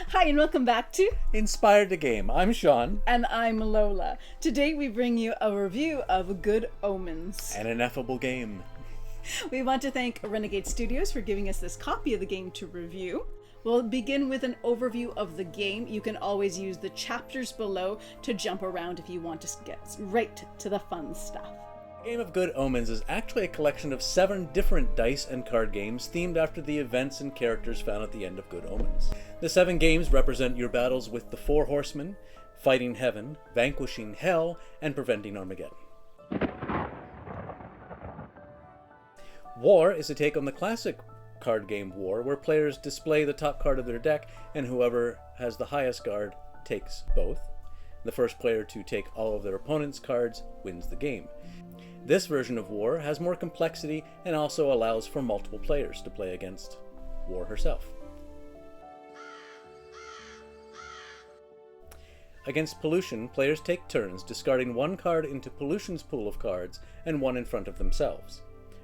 Hi, and welcome back to Inspired the Game. I'm Sean. And I'm Lola. Today we bring you a review of Good Omens. An ineffable game. We want to thank Renegade Studios for giving us this copy of the game to review. We'll begin with an overview of the game. You can always use the chapters below to jump around if you want to get right to the fun stuff. Game of Good Omens is actually a collection of 7 different dice and card games themed after the events and characters found at the end of Good Omens. The 7 games represent your battles with the 4 horsemen, fighting heaven, vanquishing hell, and preventing Armageddon. War is a take on the classic card game War, where players display the top card of their deck, and whoever has the highest card takes both. The first player to take all of their opponent's cards wins the game. This version of War has more complexity and also allows for multiple players to play against War herself. Against Pollution, players take turns discarding 1 card into Pollution's pool of cards and 1 in front of themselves.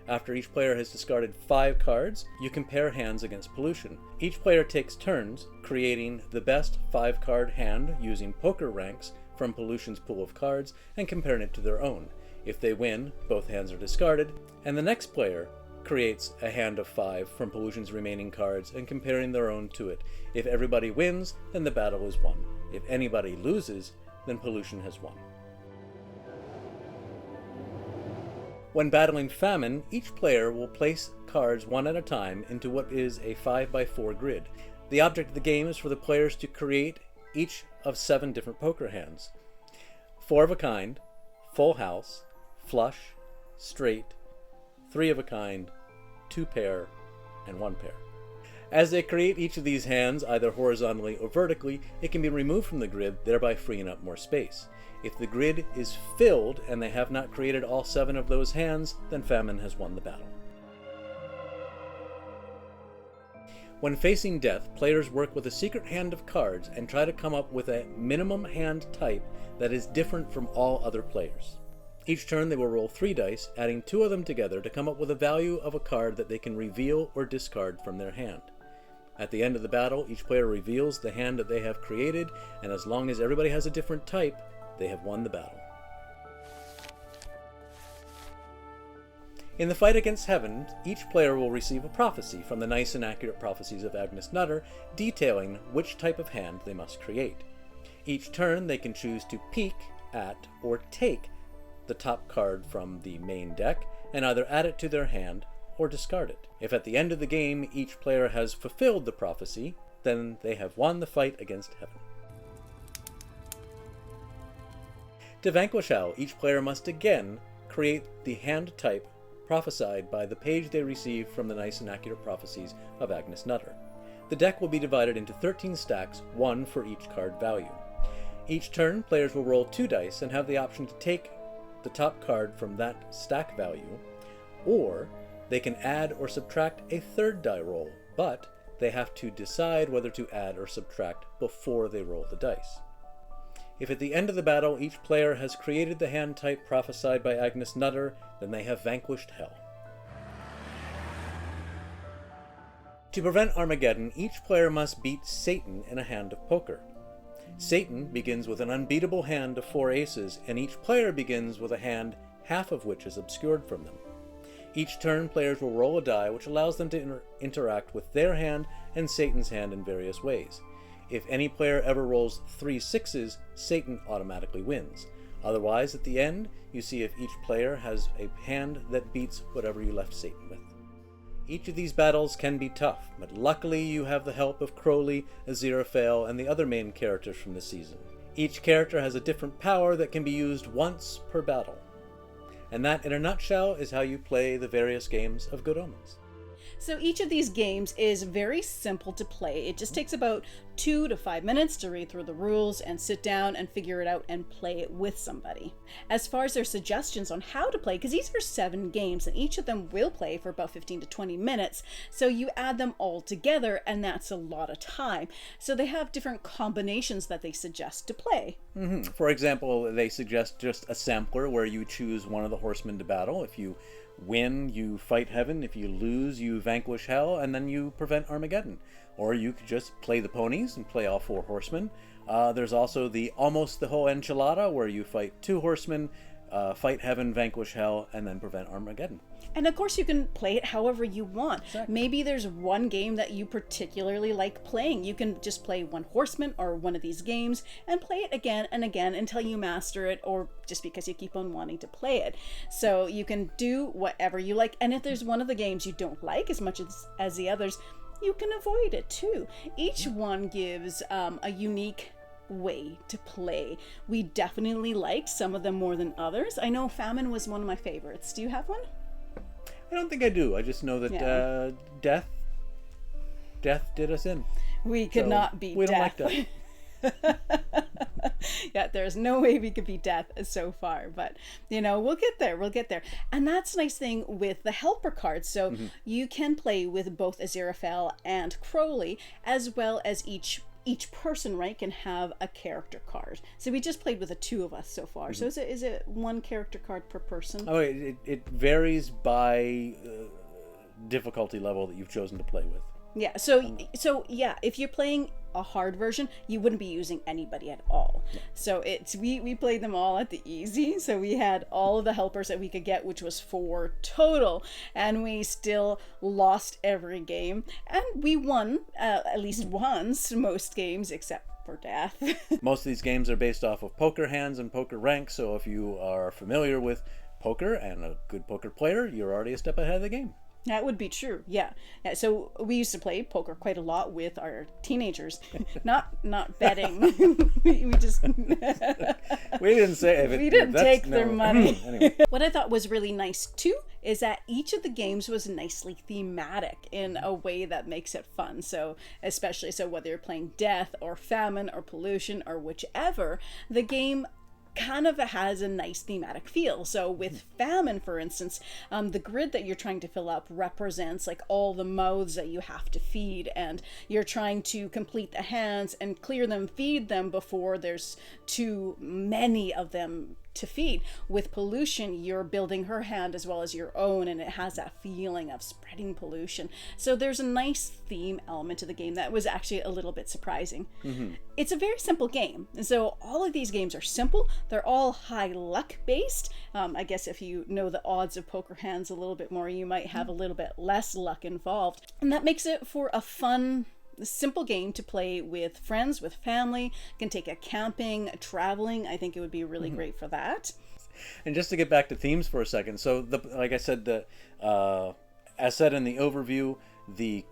After each player has discarded 5 cards, you compare hands against Pollution. Each player takes turns creating the best 5-card hand using poker ranks from Pollution's pool of cards and comparing it to their own. If they win, both hands are discarded, and the next player creates a hand of 5 from Pollution's remaining cards and comparing their own to it. If everybody wins, then the battle is won. If anybody loses, then Pollution has won. When battling Famine, each player will place cards one at a time into what is a 5x4 grid. The object of the game is for the players to create each of 7 different poker hands. 4 of a kind, full house, flush, straight, 3 of a kind, 2 pair, and 1 pair. As they create each of these hands, either horizontally or vertically, it can be removed from the grid, thereby freeing up more space. If the grid is filled and they have not created all 7 of those hands, then Famine has won the battle. When facing death, players work with a secret hand of cards and try to come up with a minimum hand type that is different from all other players. Each turn they will roll 3 dice, adding 2 of them together to come up with a value of a card that they can reveal or discard from their hand. At the end of the battle, each player reveals the hand that they have created, and as long as everybody has a different type, they have won the battle. In the fight against Heaven, each player will receive a prophecy from the Nice and Accurate Prophecies of Agnes Nutter, detailing which type of hand they must create. Each turn they can choose to peek at or take the top card from the main deck and either add it to their hand or discard it. If at the end of the game each player has fulfilled the prophecy, then they have won the fight against Heaven. To vanquish Hell, each player must again create the hand type prophesied by the page they received from the Nice and Accurate Prophecies of Agnes Nutter. The deck will be divided into 13 stacks, 1 for each card value. Each turn, players will roll 2 dice and have the option to take the top card from that stack value, or they can add or subtract a 3rd die roll, but they have to decide whether to add or subtract before they roll the dice. If at the end of the battle each player has created the hand type prophesied by Agnes Nutter, then they have vanquished Hell. To prevent Armageddon, each player must beat Satan in a hand of poker. Satan begins with an unbeatable hand of 4 aces, and each player begins with a hand half of which is obscured from them. Each turn, players will roll a die which allows them to interact with their hand and Satan's hand in various ways. If any player ever rolls 3 sixes, Satan automatically wins. Otherwise, at the end, you see if each player has a hand that beats whatever you left Satan with. Each of these battles can be tough, but luckily you have the help of Crowley, Aziraphale, and the other main characters from the season. Each character has a different power that can be used once per battle. And that, in a nutshell, is how you play the various games of Good Omens. So each of these games is very simple to play. It just takes about 2 to 5 minutes to read through the rules and sit down and figure it out and play it with somebody. As far as their suggestions on how to play, because these are 7 games and each of them will play for about 15 to 20 minutes, so you add them all together and that's a lot of time. So they have different combinations that they suggest to play. For example, they suggest just a sampler where you choose one of the horsemen to battle. If you win, you fight heaven. If you lose, you vanquish hell, and then you prevent Armageddon. Or you could just play the ponies and play all 4 horsemen. There's also the almost the whole enchilada, where you fight 2 horsemen, fight heaven, vanquish hell, and then prevent Armageddon. And of course you can play it however you want. Exactly. Maybe there's one game that you particularly like playing. You can just play one horseman or one of these games and play it again and again until you master it, or just because you keep on wanting to play it. So you can do whatever you like. And if there's one of the games you don't like as much as the others, you can avoid it too. Each one gives a unique way to play. We definitely liked some of them more than others. I know Famine was one of my favorites. Do you have one? I don't think I do. I just know that death did us in. We could not beat we death. don't like death. Yeah, there's no way we could beat death so far, but we'll get there. And that's a nice thing with the helper cards. So you can play with both Aziraphale and Crowley, as well as each person, right, can have a character card. So we just played with the 2 of us so far. So is it 1 character card per person? Oh, it varies by difficulty level that you've chosen to play with. Yeah, so yeah, if you're playing a hard version, you wouldn't be using anybody at all. Yeah. So we played them all at the easy. So we had all of the helpers that we could get, which was 4 total, and we still lost every game. And we won at least once most games, except for death. Most of these games are based off of poker hands and poker ranks. So if you are familiar with poker and a good poker player, you're already a step ahead of the game. That would be true. Yeah. So we used to play poker quite a lot with our teenagers. Not betting. we just we didn't say if it, we didn't take their money. Anyway. What I thought was really nice too is that each of the games was nicely thematic in a way that makes it fun. So especially whether you're playing death or famine or pollution or whichever, the game kind of has a nice thematic feel. So with famine, for instance, the grid that you're trying to fill up represents like all the mouths that you have to feed, and you're trying to complete the hands and clear them, feed them before there's too many of them to feed. With pollution, you're building her hand as well as your own, and it has that feeling of spreading pollution. So there's a nice theme element to the game that was actually a little bit surprising. It's a very simple game, and so all of these games are simple. They're all high luck based. I guess if you know the odds of poker hands a little bit more, you might have a little bit less luck involved, and that makes it for a fun, simple game to play with friends, with family. Can take it camping, traveling. I think it would be really great for that. And just to get back to themes for a second, so like I said, as said in the overview, the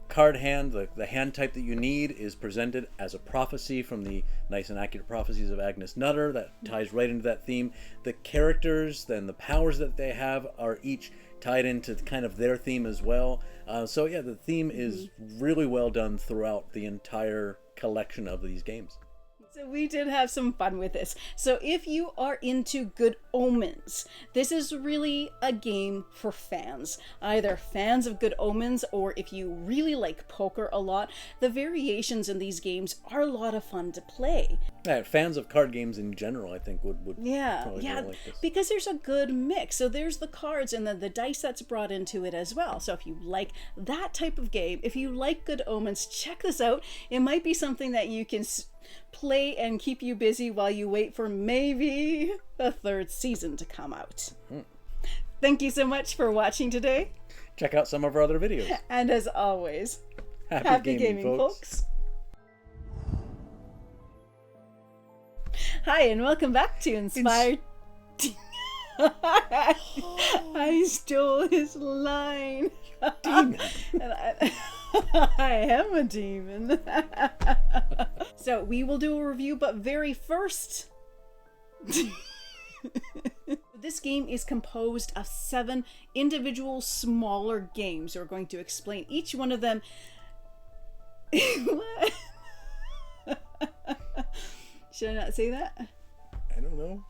card hand, the hand type that you need, is presented as a prophecy from the Nice and Accurate Prophecies of Agnes Nutter. That ties right into that theme. The characters, then the powers that they have, are each tied into kind of their theme as well. So yeah, the theme is really well done throughout the entire collection of these games. So we did have some fun with this. So if you are into Good Omens, this is really a game for fans. Either fans of Good Omens, or if you really like poker a lot, the variations in these games are a lot of fun to play. Yeah, fans of card games in general, I think, would probably really like this. Because there's a good mix. So there's the cards and then the dice that's brought into it as well. So if you like that type of game, if you like Good Omens, check this out. It might be something that you can play and keep you busy while you wait for maybe the 3rd season to come out. Thank you so much for watching today. Check out some of our other videos. And as always, happy gaming, folks. Hi, and welcome back to Inspired. I stole his line. Demon. I am a demon. So we will do a review, but very first, this game is composed of 7 individual smaller games. We're going to explain each one of them. What? Should I not say that? I don't know.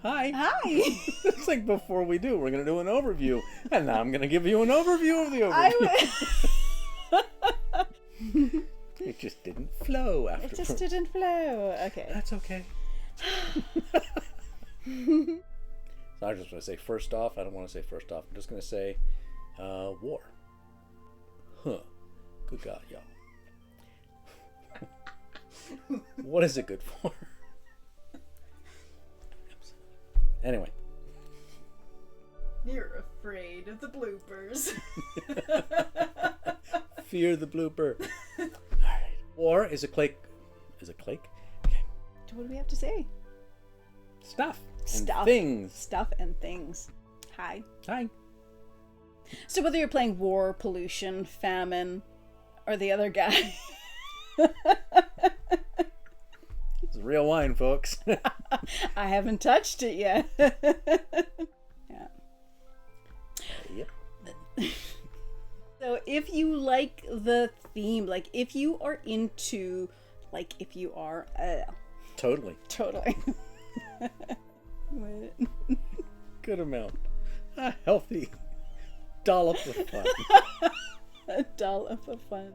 Hi. It's like before we do, we're going to do an overview. And now I'm going to give you an overview of the overview. It just didn't flow after. It just didn't flow. Okay. That's okay. So I'm just going to say first off. I don't want to say first off. I'm just going to say war. Huh. Good God, y'all. What is it good for? Anyway. You're afraid of the bloopers. Fear the blooper. All right. War is a clake. Is a clake? Okay. What do we have to say? Stuff. And Stuff. things. Stuff and things. Hi. Hi. So whether you're playing war, pollution, famine, or the other guy. It's real wine, folks. I haven't touched it yet. Yeah. Yep. So if you like the theme, like if you are into, like if you are, Totally. totally. Good amount. A healthy dollop of fun. A dollop of fun.